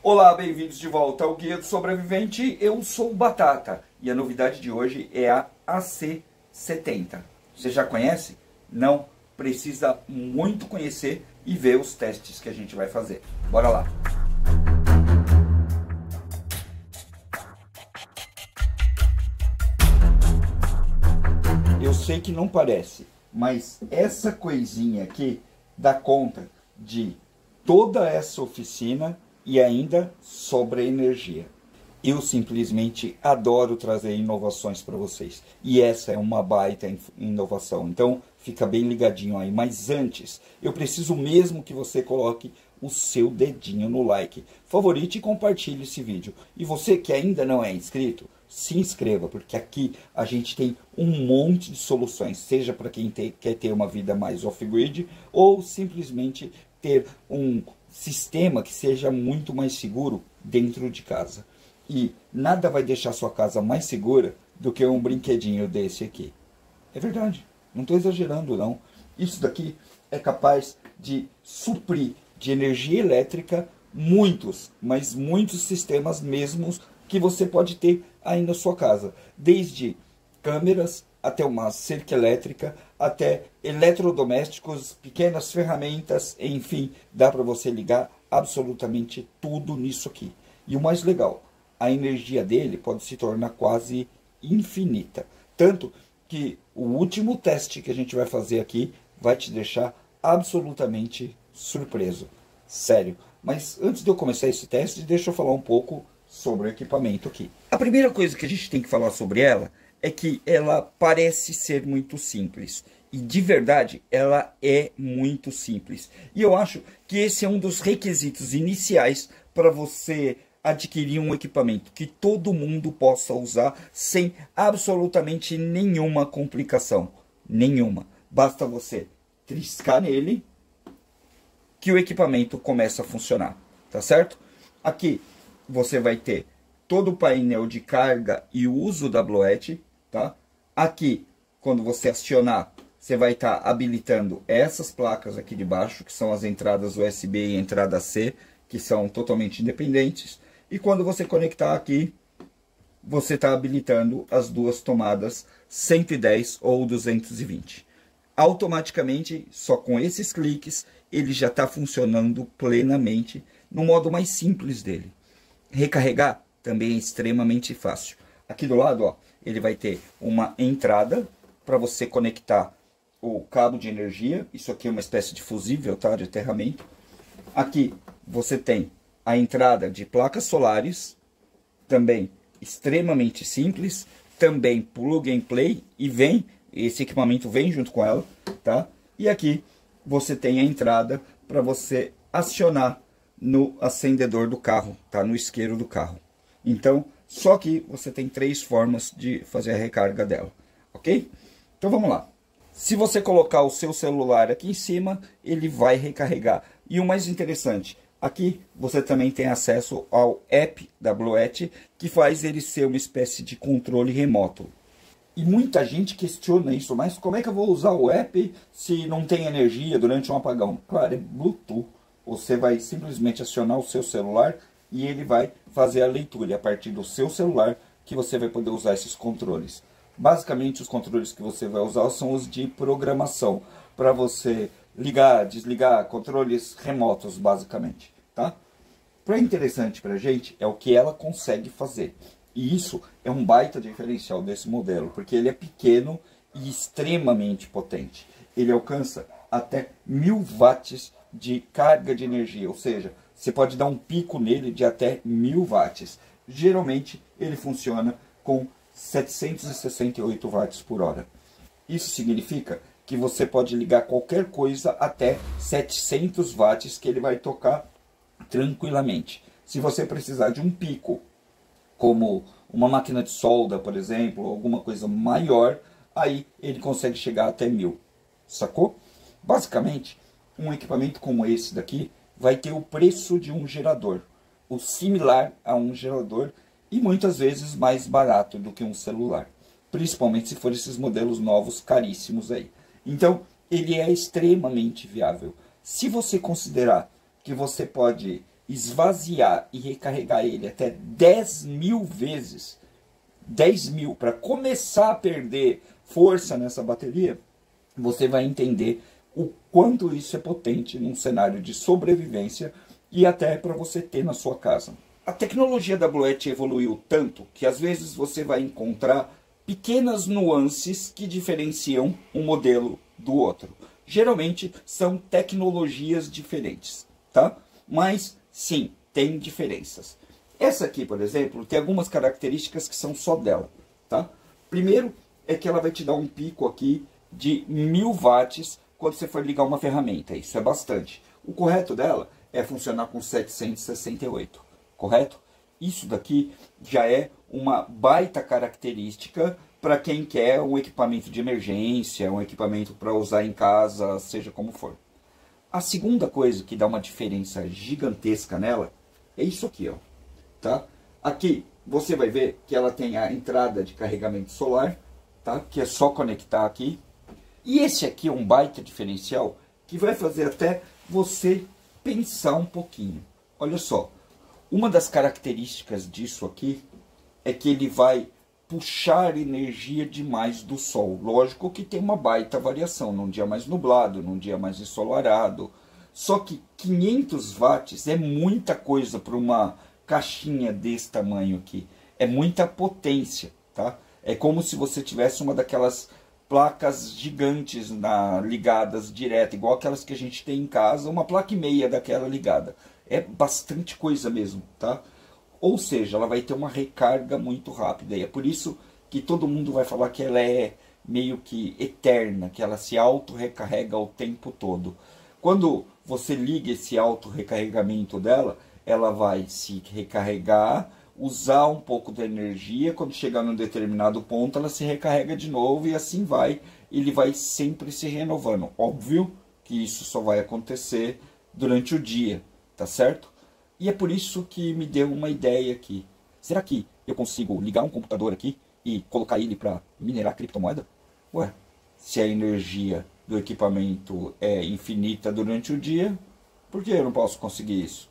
Olá, bem-vindos de volta ao Guia do Sobrevivente. Eu sou o Batata e a novidade de hoje é a AC70. Você já conhece? Não precisa muito conhecer e ver os testes que a gente vai fazer. Bora lá! Eu sei que não parece, mas essa coisinha aqui dá conta de toda essa oficina e ainda sobra energia. Eu simplesmente adoro trazer inovações para vocês. E essa é uma baita inovação. Então fica bem ligadinho aí. Mas antes, eu preciso mesmo que você coloque o seu dedinho no like. Favorite e compartilhe esse vídeo. E você que ainda não é inscrito, se inscreva, porque aqui a gente tem um monte de soluções. Seja para quem quer ter uma vida mais off-grid ou simplesmente ter um sistema que seja muito mais seguro dentro de casa. E nada vai deixar sua casa mais segura do que um brinquedinho desse aqui. É verdade, não estou exagerando não. Isso daqui é capaz de suprir de energia elétrica muitos, mas muitos sistemas mesmos que você pode ter aí na sua casa. Desde câmeras até uma cerca elétrica, até eletrodomésticos, pequenas ferramentas, enfim, dá para você ligar absolutamente tudo nisso aqui. E o mais legal, a energia dele pode se tornar quase infinita. Tanto que o último teste que a gente vai fazer aqui vai te deixar absolutamente surpreso. Sério. Mas antes de eu começar esse teste, deixa eu falar um pouco sobre o equipamento aqui. A primeira coisa que a gente tem que falar sobre ela é que ela parece ser muito simples. E de verdade, ela é muito simples. E eu acho que esse é um dos requisitos iniciais para você adquirir um equipamento que todo mundo possa usar sem absolutamente nenhuma complicação. Nenhuma. Basta você triscar nele que o equipamento começa a funcionar. Tá certo? Aqui você vai ter todo o painel de carga e o uso da Bloet. Tá? Aqui, quando você acionar, você vai estar habilitando essas placas aqui de baixo, que são as entradas USB e entrada C, que são totalmente independentes. E quando você conectar aqui, você está habilitando as duas tomadas 110 ou 220. Automaticamente, só com esses cliques, ele já está funcionando plenamente no modo mais simples dele. Recarregar também é extremamente fácil. Aqui do lado, ó, ele vai ter uma entrada para você conectar o cabo de energia. Isso aqui é uma espécie de fusível, tá? De aterramento. Aqui você tem a entrada de placas solares, também extremamente simples. Também plug and play e vem, esse equipamento vem junto com ela, tá? E aqui você tem a entrada para você acionar no acendedor do carro, tá? No isqueiro do carro. Então, só que você tem 3 formas de fazer a recarga dela, ok? Então vamos lá. Se você colocar o seu celular aqui em cima, ele vai recarregar. E o mais interessante, aqui você também tem acesso ao app da Bloet, que faz ele ser uma espécie de controle remoto. E muita gente questiona isso, mas como é que eu vou usar o app se não tem energia durante um apagão? Claro, é Bluetooth. Você vai simplesmente acionar o seu celular e ele vai fazer a leitura. A partir do seu celular que você vai poder usar esses controles. Basicamente, os controles que você vai usar são os de programação. Para você ligar, desligar, controles remotos, basicamente. Tá? O interessante para a gente é o que ela consegue fazer. E isso é um baita diferencial desse modelo, porque ele é pequeno e extremamente potente. Ele alcança até 1000 watts de carga de energia, ou seja, você pode dar um pico nele de até 1000 watts. Geralmente ele funciona com 768 watts por hora. Isso significa que você pode ligar qualquer coisa até 700 watts que ele vai tocar tranquilamente. Se você precisar de um pico, como uma máquina de solda, por exemplo, alguma coisa maior, aí ele consegue chegar até 1000. Sacou? Basicamente, um equipamento como esse daqui vai ter o preço de um gerador, o similar a um gerador e muitas vezes mais barato do que um celular, principalmente se for esses modelos novos caríssimos aí. Então, ele é extremamente viável. Se você considerar que você pode esvaziar e recarregar ele até 10.000 vezes, 10.000, para começar a perder força nessa bateria, você vai entender o quanto isso é potente num cenário de sobrevivência e até para você ter na sua casa. A tecnologia da Bluet evoluiu tanto que às vezes você vai encontrar pequenas nuances que diferenciam um modelo do outro. Geralmente são tecnologias diferentes, tá? Mas sim, tem diferenças. Essa aqui, por exemplo, tem algumas características que são só dela, tá? Primeiro é que ela vai te dar um pico aqui de 1000 watts quando você for ligar uma ferramenta. Isso é bastante. O correto dela é funcionar com 768, correto? Isso daqui já é uma baita característica para quem quer um equipamento de emergência, um equipamento para usar em casa, seja como for. A segunda coisa que dá uma diferença gigantesca nela é isso aqui, ó, tá? Aqui você vai ver que ela tem a entrada de carregamento solar, tá? Que é só conectar aqui. E esse aqui é um baita diferencial que vai fazer até você pensar um pouquinho. Olha só, uma das características disso aqui é que ele vai puxar energia demais do sol. Lógico que tem uma baita variação, num dia mais nublado, num dia mais ensolarado. Só que 500 watts é muita coisa para uma caixinha desse tamanho aqui. É muita potência, tá? É como se você tivesse uma daquelas placas gigantes ligadas direto, igual aquelas que a gente tem em casa, uma placa e meia daquela ligada. É bastante coisa mesmo, tá? Ou seja, ela vai ter uma recarga muito rápida. E é por isso que todo mundo vai falar que ela é meio que eterna, que ela se auto-recarrega o tempo todo. Quando você liga esse auto-recarregamento dela, ela vai se recarregar, usar um pouco da energia, quando chegar num determinado ponto, ela se recarrega de novo e assim vai. Ele vai sempre se renovando. Óbvio que isso só vai acontecer durante o dia, tá certo? E é por isso que me deu uma ideia aqui. Será que eu consigo ligar um computador aqui e colocar ele para minerar criptomoeda? Ué, se a energia do equipamento é infinita durante o dia, por que eu não posso conseguir isso?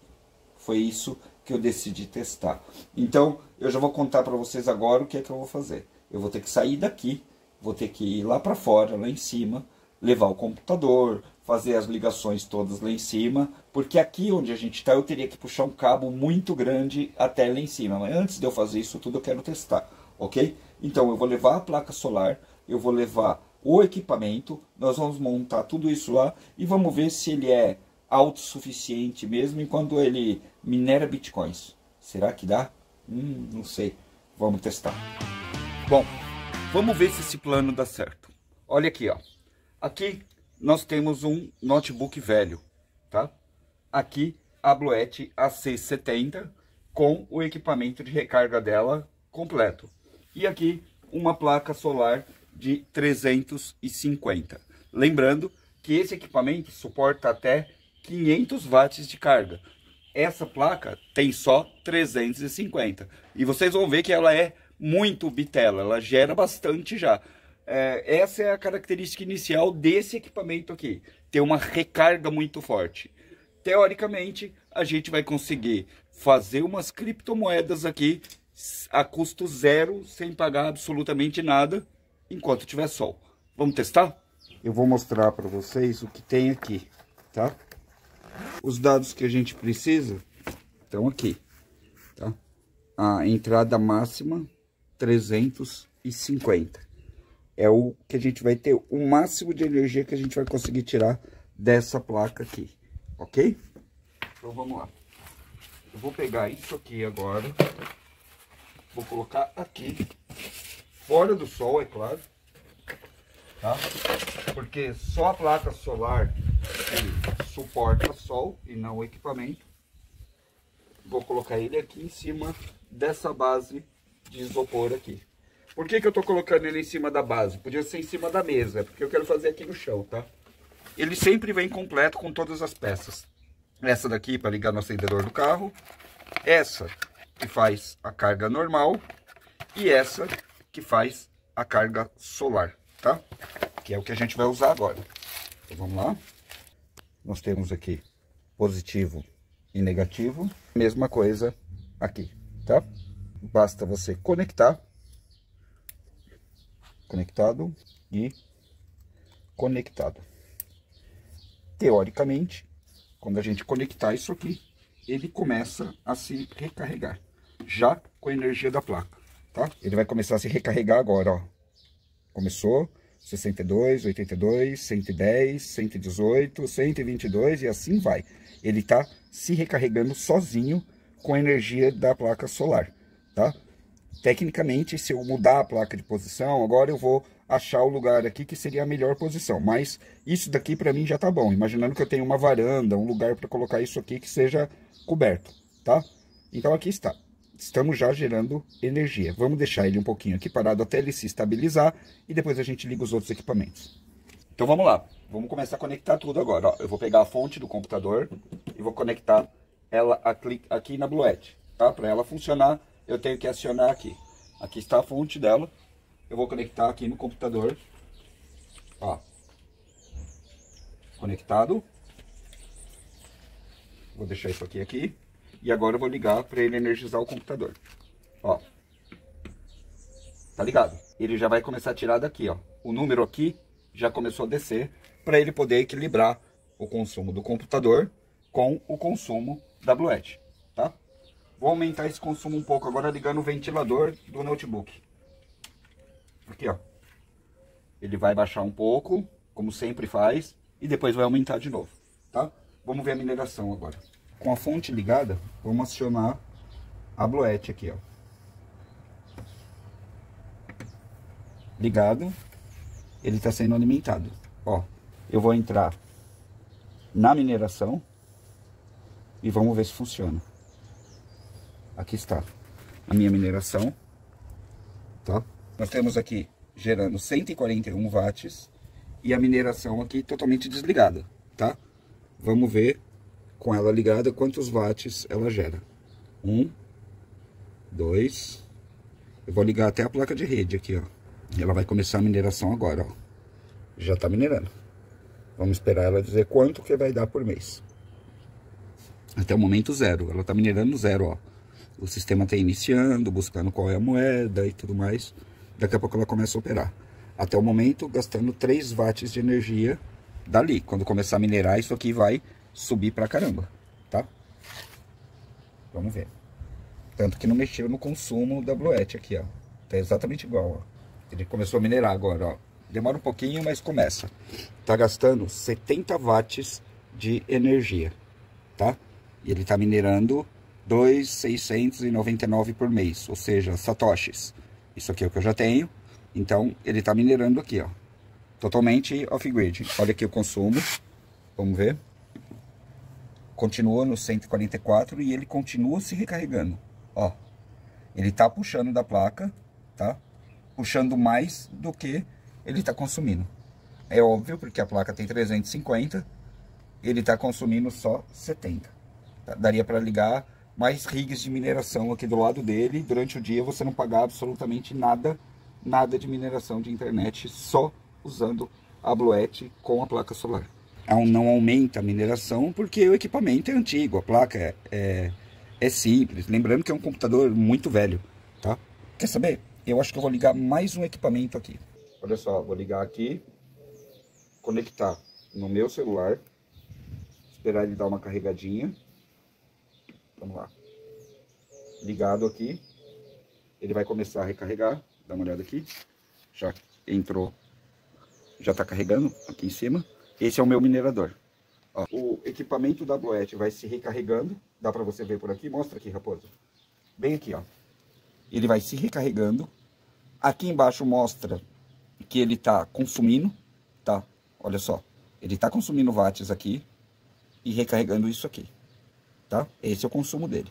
Foi isso que eu decidi testar. Então, eu já vou contar para vocês agora o que é que eu vou fazer. Eu vou ter que sair daqui, vou ter que ir lá para fora, lá em cima, levar o computador, fazer as ligações todas lá em cima, porque aqui onde a gente está eu teria que puxar um cabo muito grande até lá em cima. Mas antes de eu fazer isso tudo eu quero testar, ok? Então eu vou levar a placa solar, eu vou levar o equipamento, nós vamos montar tudo isso lá e vamos ver se ele é autossuficiente mesmo enquanto ele minera bitcoins. Será que dá? Não sei. Vamos testar. Bom, vamos ver se esse plano dá certo. Olha aqui, ó. Aqui nós temos um notebook velho, tá? Aqui a Bluet AC70 com o equipamento de recarga dela completo. E aqui uma placa solar de 350. Lembrando que esse equipamento suporta até 500 watts de carga. Essa placa tem só 350. E vocês vão ver que ela é muito bitela, ela gera bastante já. Essa é a característica inicial desse equipamento aqui, ter uma recarga muito forte. Teoricamente, a gente vai conseguir fazer umas criptomoedas aqui a custo zero, sem pagar absolutamente nada, enquanto tiver sol. Vamos testar? Eu vou mostrar para vocês o que tem aqui, tá? Os dados que a gente precisa estão aqui, tá? A entrada máxima 350. É o que a gente vai ter, o máximo de energia que a gente vai conseguir tirar dessa placa aqui, ok? Então vamos lá. Eu vou pegar isso aqui agora, vou colocar aqui, fora do sol, é claro, tá? Porque só a placa solar que suporta sol e não o equipamento. Vou colocar ele aqui em cima dessa base de isopor aqui. Por que eu tô colocando ele em cima da base? Podia ser em cima da mesa, porque eu quero fazer aqui no chão, tá? Ele sempre vem completo com todas as peças. Essa daqui para ligar no acendedor do carro. Essa que faz a carga normal. E essa que faz a carga solar, tá? Que é o que a gente vai usar agora. Então vamos lá. Nós temos aqui positivo e negativo. Mesma coisa aqui, tá? Basta você conectar, conectado e conectado. Teoricamente, quando a gente conectar isso aqui, ele começa a se recarregar, já com a energia da placa, tá? Ele vai começar a se recarregar agora, ó. Começou 62, 82, 110, 118, 122 e assim vai. Ele tá se recarregando sozinho com a energia da placa solar, tá? Tecnicamente, se eu mudar a placa de posição, agora eu vou achar o lugar aqui que seria a melhor posição. Mas isso daqui para mim já tá bom. Imaginando que eu tenho uma varanda, um lugar para colocar isso aqui que seja coberto, tá? Então aqui está. Estamos já gerando energia. Vamos deixar ele um pouquinho aqui parado até ele se estabilizar e depois a gente liga os outros equipamentos. Então vamos lá. Vamos começar a conectar tudo agora. Ó, eu vou pegar a fonte do computador e vou conectar ela aqui na Bluette, tá? Para ela funcionar, eu tenho que acionar aqui. Aqui está a fonte dela. Eu vou conectar aqui no computador. Ó. Conectado. Vou deixar isso aqui. E agora eu vou ligar para ele energizar o computador. Ó. Tá ligado? Ele já vai começar a tirar daqui, ó. O número aqui já começou a descer para ele poder equilibrar o consumo do computador com o consumo da Bluette, tá? Vou aumentar esse consumo um pouco agora ligando o ventilador do notebook. Aqui, ó. Ele vai baixar um pouco, como sempre faz, e depois vai aumentar de novo, tá? Vamos ver a mineração agora. Com a fonte ligada, vamos acionar a Bluette aqui, ó. Ligado, ele está sendo alimentado. Ó, eu vou entrar na mineração e vamos ver se funciona. Aqui está a minha mineração, tá? Nós temos aqui gerando 141 watts e a mineração aqui totalmente desligada, tá? Vamos ver com ela ligada quantos watts ela gera. 1, 2, eu vou ligar até a placa de rede aqui, ó. Ela vai começar a mineração agora, ó. Já tá minerando. Vamos esperar ela dizer quanto que vai dar por mês. Até o momento 0, ela tá minerando 0, ó. O sistema tá iniciando, buscando qual é a moeda e tudo mais. Daqui a pouco ela começa a operar. Até o momento, gastando 3 watts de energia dali. Quando começar a minerar, isso aqui vai subir pra caramba, tá? Vamos ver. Tanto que não mexeu no consumo da Bluette aqui, ó. Tá exatamente igual, ó. Ele começou a minerar agora, ó. Demora um pouquinho, mas começa. Tá gastando 70 watts de energia, tá? E ele tá minerando 2.699 por mês, ou seja, satoshis. Isso aqui é o que eu já tenho. Então, ele tá minerando aqui, ó. Totalmente off-grid. Olha aqui o consumo. Vamos ver. Continua no 144 e ele continua se recarregando. Ó. Ele tá puxando da placa, tá? Puxando mais do que ele tá consumindo. É óbvio, porque a placa tem 350, ele tá consumindo só 70. Tá? Daria para ligar mais rigs de mineração aqui do lado dele. Durante o dia você não pagar absolutamente nada de mineração de internet, só usando a Bluette com a placa solar. Não aumenta a mineração porque o equipamento é antigo, a placa é simples. Lembrando que é um computador muito velho, tá? Quer saber? Eu acho que eu vou ligar mais um equipamento aqui. Olha só, vou ligar aqui, conectar no meu celular, esperar ele dar uma carregadinha. Vamos lá. Ligado aqui, ele vai começar a recarregar. Dá uma olhada aqui. Já entrou, já está carregando aqui em cima. Esse é o meu minerador. Ó, o equipamento da Bluette vai se recarregando. Dá para você ver por aqui. Mostra aqui, Raposo. Bem aqui, ó. Ele vai se recarregando. Aqui embaixo mostra que ele está consumindo, tá? Olha só. Ele está consumindo watts aqui e recarregando isso aqui, tá? Esse é o consumo dele.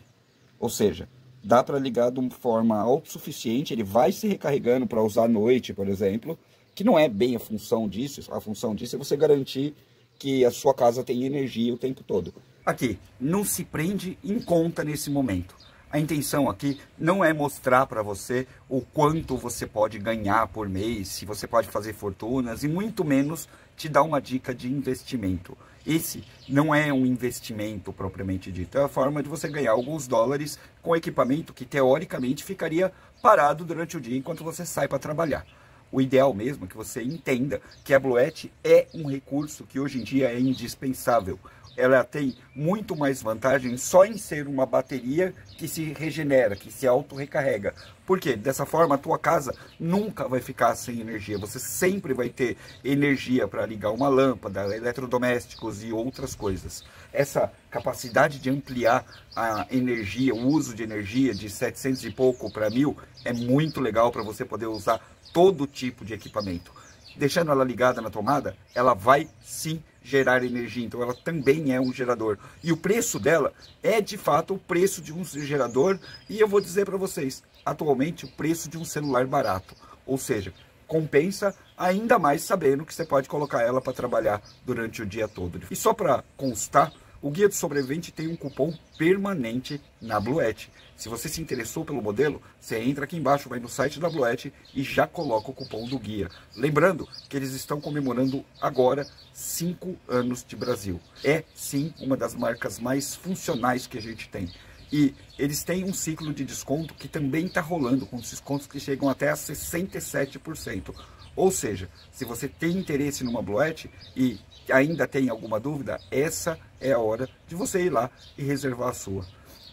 Ou seja, dá para ligar de uma forma autossuficiente. Ele vai se recarregando para usar à noite, por exemplo, que não é bem a função disso. A função disso é você garantir que a sua casa tem energia o tempo todo. Aqui, não se prende em conta nesse momento. A intenção aqui não é mostrar para você o quanto você pode ganhar por mês, se você pode fazer fortunas, e muito menos te dar uma dica de investimento. Esse não é um investimento propriamente dito, é a forma de você ganhar alguns dólares com equipamento que teoricamente ficaria parado durante o dia enquanto você sai para trabalhar. O ideal mesmo é que você entenda que a Bluette é um recurso que hoje em dia é indispensável. Ela tem muito mais vantagem só em ser uma bateria que se regenera, que se auto-recarrega. Por quê? Dessa forma a tua casa nunca vai ficar sem energia. Você sempre vai ter energia para ligar uma lâmpada, eletrodomésticos e outras coisas. Essa capacidade de ampliar a energia, o uso de energia de 700 e pouco para 1000 é muito legal para você poder usar todo tipo de equipamento. Deixando ela ligada na tomada, ela vai sim gerar energia, então ela também é um gerador. E o preço dela é de fato o preço de um gerador, e eu vou dizer para vocês, atualmente o preço de um celular barato. Ou seja, compensa ainda mais sabendo que você pode colocar ela para trabalhar durante o dia todo. E só para constar, o Guia do Sobrevivente tem um cupom permanente na Bluette. Se você se interessou pelo modelo, você entra aqui embaixo, vai no site da Bluette e já coloca o cupom do guia. Lembrando que eles estão comemorando agora 5 anos de Brasil. É sim uma das marcas mais funcionais que a gente tem. E eles têm um ciclo de desconto que também está rolando, com descontos que chegam até a 67%. Ou seja, se você tem interesse numa Bluette e ainda tem alguma dúvida, essa é a hora de você ir lá e reservar a sua.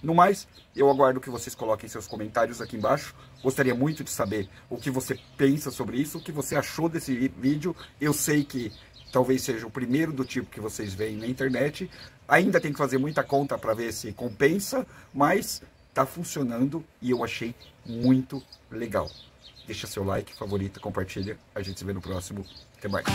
No mais, eu aguardo que vocês coloquem seus comentários aqui embaixo. Gostaria muito de saber o que você pensa sobre isso, o que você achou desse vídeo. Eu sei que talvez seja o primeiro do tipo que vocês veem na internet. Ainda tem que fazer muita conta para ver se compensa, mas está funcionando e eu achei muito legal. Deixa seu like, favorita, compartilha. A gente se vê no próximo. Até mais.